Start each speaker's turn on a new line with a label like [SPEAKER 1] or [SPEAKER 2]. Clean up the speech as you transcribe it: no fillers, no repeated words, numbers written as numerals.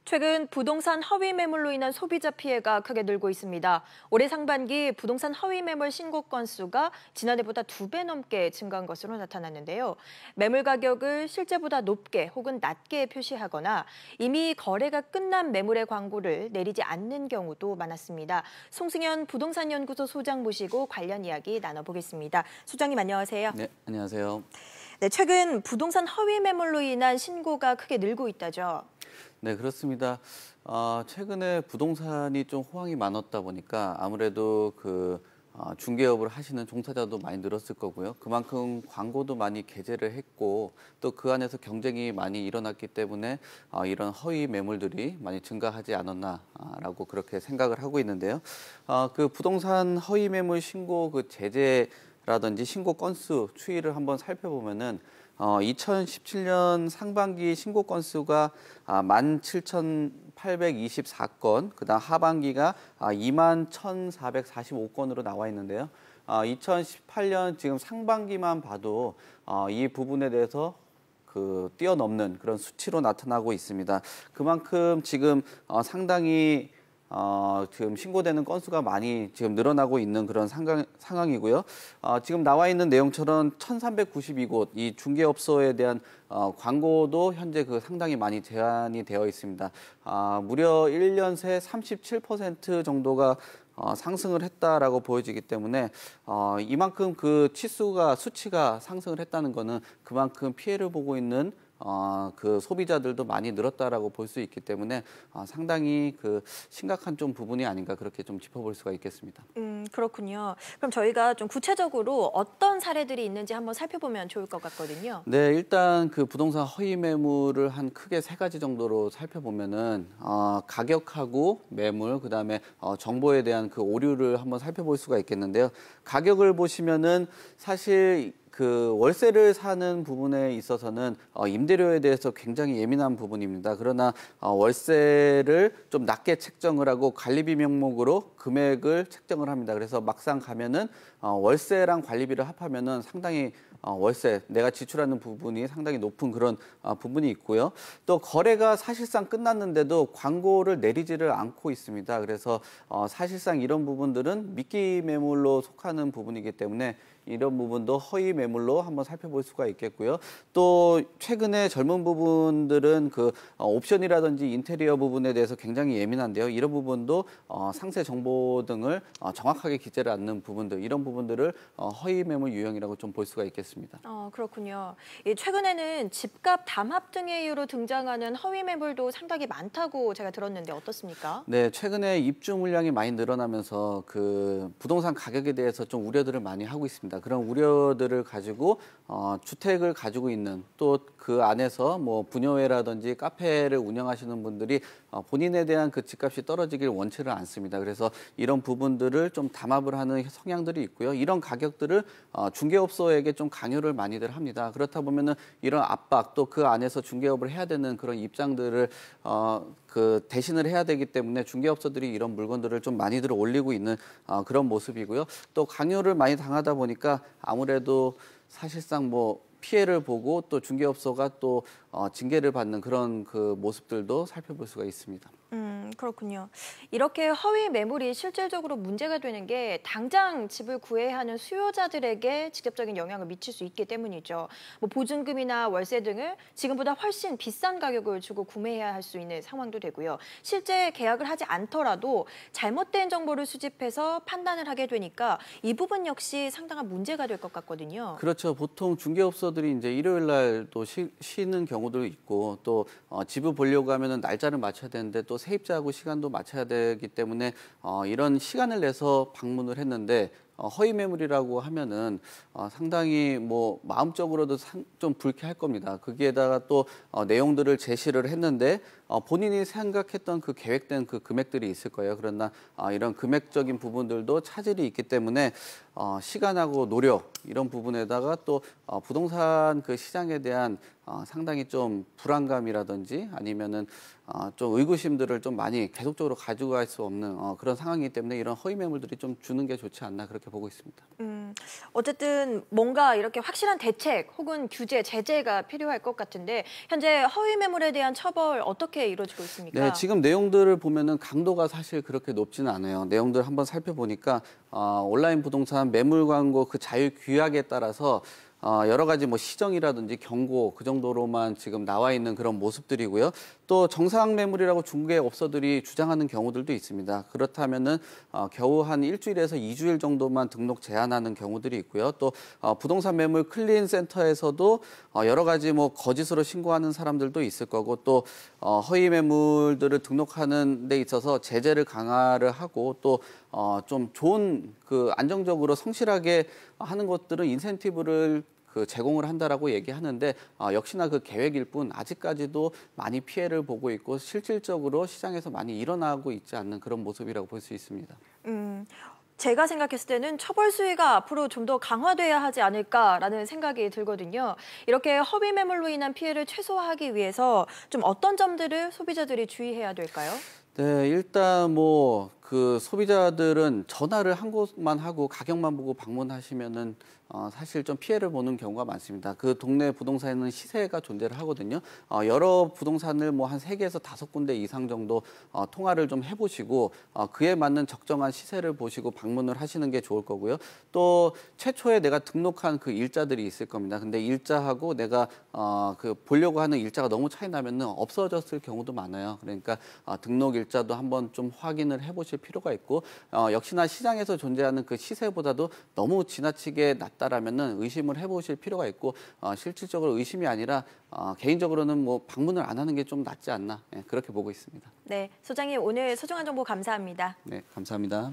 [SPEAKER 1] 최근 부동산 허위 매물로 인한 소비자 피해가 크게 늘고 있습니다. 올해 상반기 부동산 허위 매물 신고 건수가 지난해보다 2배 넘게 증가한 것으로 나타났는데요. 매물 가격을 실제보다 높게 혹은 낮게 표시하거나 이미 거래가 끝난 매물의 광고를 내리지 않는 경우도 많았습니다. 송승현 부동산연구소 소장 모시고 관련 이야기 나눠보겠습니다. 소장님 안녕하세요.
[SPEAKER 2] 네, 안녕하세요.
[SPEAKER 1] 네, 최근 부동산 허위 매물로 인한 신고가 크게 늘고 있다죠.
[SPEAKER 2] 네, 그렇습니다. 최근에 부동산이 좀 호황이 많았다 보니까 아무래도 중개업을 하시는 종사자도 많이 늘었을 거고요. 그만큼 광고도 많이 게재를 했고 또 그 안에서 경쟁이 많이 일어났기 때문에 이런 허위 매물들이 많이 증가하지 않았나라고 그렇게 생각을 하고 있는데요. 그 부동산 허위 매물 신고 그 제재라든지 신고 건수 추이를 한번 살펴보면은 2017년 상반기 신고 건수가 17,824건, 그다음 하반기가 21,445건으로 나와 있는데요. 2018년 지금 상반기만 봐도 이 부분에 대해서 뛰어넘는 그런 수치로 나타나고 있습니다. 그만큼 지금 상당히 지금 신고되는 건수가 많이 지금 늘어나고 있는 그런 상황이고요. 지금 나와 있는 내용처럼 1,392곳 이 중개업소에 대한 광고도 현재 상당히 많이 제한이 되어 있습니다. 무려 1년 새 37% 정도가 상승을 했다라고 보여지기 때문에 이만큼 수치가 상승을 했다는 거는 그만큼 피해를 보고 있는 소비자들도 많이 늘었다라고 볼 수 있기 때문에 상당히 심각한 좀 부분이 아닌가 그렇게 좀 짚어볼 수가 있겠습니다.
[SPEAKER 1] 그렇군요. 그럼 저희가 좀 구체적으로 어떤 사례들이 있는지 한번 살펴보면 좋을 것 같거든요.
[SPEAKER 2] 네, 일단 부동산 허위 매물을 한 크게 3가지 정도로 살펴보면은 가격하고 매물, 그다음에 정보에 대한 오류를 한번 살펴볼 수가 있겠는데요. 가격을 보시면은 사실 월세를 사는 부분에 있어서는 임대료에 대해서 굉장히 예민한 부분입니다. 그러나 월세를 좀 낮게 책정을 하고 관리비 명목으로 금액을 책정을 합니다. 그래서 막상 가면은 월세랑 관리비를 합하면은 상당히 월세, 내가 지출하는 부분이 상당히 높은 그런 부분이 있고요. 또 거래가 사실상 끝났는데도 광고를 내리지를 않고 있습니다. 그래서 사실상 이런 부분들은 미끼 매물로 속하는 부분이기 때문에 이런 부분도 허위 매물로 한번 살펴볼 수가 있겠고요. 또 최근에 젊은 부분들은 옵션이라든지 인테리어 부분에 대해서 굉장히 예민한데요. 이런 부분도 상세 정보 등을 정확하게 기재를 않는 부분들, 이런 부분들을 허위 매물 유형이라고 좀 볼 수가 있겠습니다.
[SPEAKER 1] 그렇군요. 최근에는 집값 담합 등의 이유로 등장하는 허위 매물도 상당히 많다고 제가 들었는데 어떻습니까?
[SPEAKER 2] 네, 최근에 입주 물량이 많이 늘어나면서 부동산 가격에 대해서 좀 우려들을 많이 하고 있습니다. 그런 우려들을 가지고 주택을 가지고 있는 또 그 안에서 뭐 분여회라든지 카페를 운영하시는 분들이 본인에 대한 집값이 떨어지길 원치를 않습니다. 그래서 이런 부분들을 좀 담합을 하는 성향들이 있고요. 이런 가격들을 중개업소에게 좀 강요를 많이들 합니다. 그렇다 보면은 이런 압박 또 그 안에서 중개업을 해야 되는 그런 입장들을 대신을 해야 되기 때문에 중개업소들이 이런 물건들을 좀 많이들 올리고 있는 그런 모습이고요. 또 강요를 많이 당하다 보니까 아무래도 사실상 피해를 보고 또 중개업소가 또 징계를 받는 그런 모습들도 살펴볼 수가 있습니다.
[SPEAKER 1] 그렇군요. 이렇게 허위 매물이 실질적으로 문제가 되는 게 당장 집을 구해야 하는 수요자들에게 직접적인 영향을 미칠 수 있기 때문이죠. 보증금이나 월세 등을 지금보다 훨씬 비싼 가격을 주고 구매해야 할 수 있는 상황도 되고요. 실제 계약을 하지 않더라도 잘못된 정보를 수집해서 판단을 하게 되니까 이 부분 역시 상당한 문제가 될 것 같거든요.
[SPEAKER 2] 그렇죠. 보통 중개업소들이 이제 일요일 날 또 쉬는 경우도 있고 또 집을 보려고 하면은 날짜를 맞춰야 되는데 또 세입자하고 시간도 맞춰야 되기 때문에 이런 시간을 내서 방문을 했는데 허위 매물이라고 하면은 상당히 마음적으로도 좀 불쾌할 겁니다. 거기에다가 또 내용들을 제시를 했는데 본인이 생각했던 계획된 금액들이 있을 거예요. 그러나 이런 금액적인 부분들도 차질이 있기 때문에 시간하고 노력 이런 부분에다가 또 부동산 시장에 대한 상당히 좀 불안감이라든지 아니면은 좀 의구심들을 좀 많이 계속적으로 가지고 갈 수 없는 그런 상황이기 때문에 이런 허위 매물들이 좀 주는 게 좋지 않나 그렇게 보고 있습니다.
[SPEAKER 1] 어쨌든 뭔가 이렇게 확실한 대책 혹은 규제, 제재가 필요할 것 같은데 현재 허위 매물에 대한 처벌 어떻게 이루어지고 있습니까?
[SPEAKER 2] 네, 지금 내용들을 보면은 강도가 사실 그렇게 높지는 않아요. 내용들 한번 살펴보니까 온라인 부동산 매물 광고 그 자유 규약에 따라서 여러 가지 뭐 시정이라든지 경고 그 정도로만 지금 나와 있는 그런 모습들이고요. 또 정상 매물이라고 중개업소들이 주장하는 경우들도 있습니다. 그렇다면은 겨우 한 일주일에서 2주일 정도만 등록 제한하는 경우들이 있고요. 또 부동산 매물 클린 센터에서도 여러 가지 뭐 거짓으로 신고하는 사람들도 있을 거고 또 허위 매물들을 등록하는 데 있어서 제재를 강화를 하고 또 좀 좋은 그 안정적으로 성실하게 하는 것들은 인센티브를 제공을 한다라고 얘기하는데 역시나 그 계획일 뿐 아직까지도 많이 피해를 보고 있고 실질적으로 시장에서 많이 일어나고 있지 않는 그런 모습이라고 볼 수 있습니다.
[SPEAKER 1] 제가 생각했을 때는 처벌 수위가 앞으로 좀 더 강화돼야 하지 않을까라는 생각이 들거든요. 이렇게 허위 매물로 인한 피해를 최소화하기 위해서 좀 어떤 점들을 소비자들이 주의해야 될까요?
[SPEAKER 2] 네, 일단 뭐 그 소비자들은 전화를 한 곳만 하고 가격만 보고 방문하시면은 사실 좀 피해를 보는 경우가 많습니다. 그 동네 부동산에는 시세가 존재를 하거든요. 여러 부동산을 뭐 한 3개에서 5군데 이상 정도 통화를 좀 해보시고 그에 맞는 적정한 시세를 보시고 방문을 하시는 게 좋을 거고요. 또 최초에 내가 등록한 그 일자들이 있을 겁니다. 근데 일자하고 내가 그 보려고 하는 일자가 너무 차이 나면은 없어졌을 경우도 많아요. 그러니까 등록 일자도 한번 좀 확인을 해보실 필요가 있고 역시나 시장에서 존재하는 그 시세보다도 너무 지나치게 낮다라면은 의심을 해보실 필요가 있고 실질적으로 의심이 아니라 개인적으로는 뭐 방문을 안 하는 게 좀 낫지 않나 그렇게 보고 있습니다.
[SPEAKER 1] 네, 소장님 오늘 소중한 정보 감사합니다.
[SPEAKER 2] 네, 감사합니다.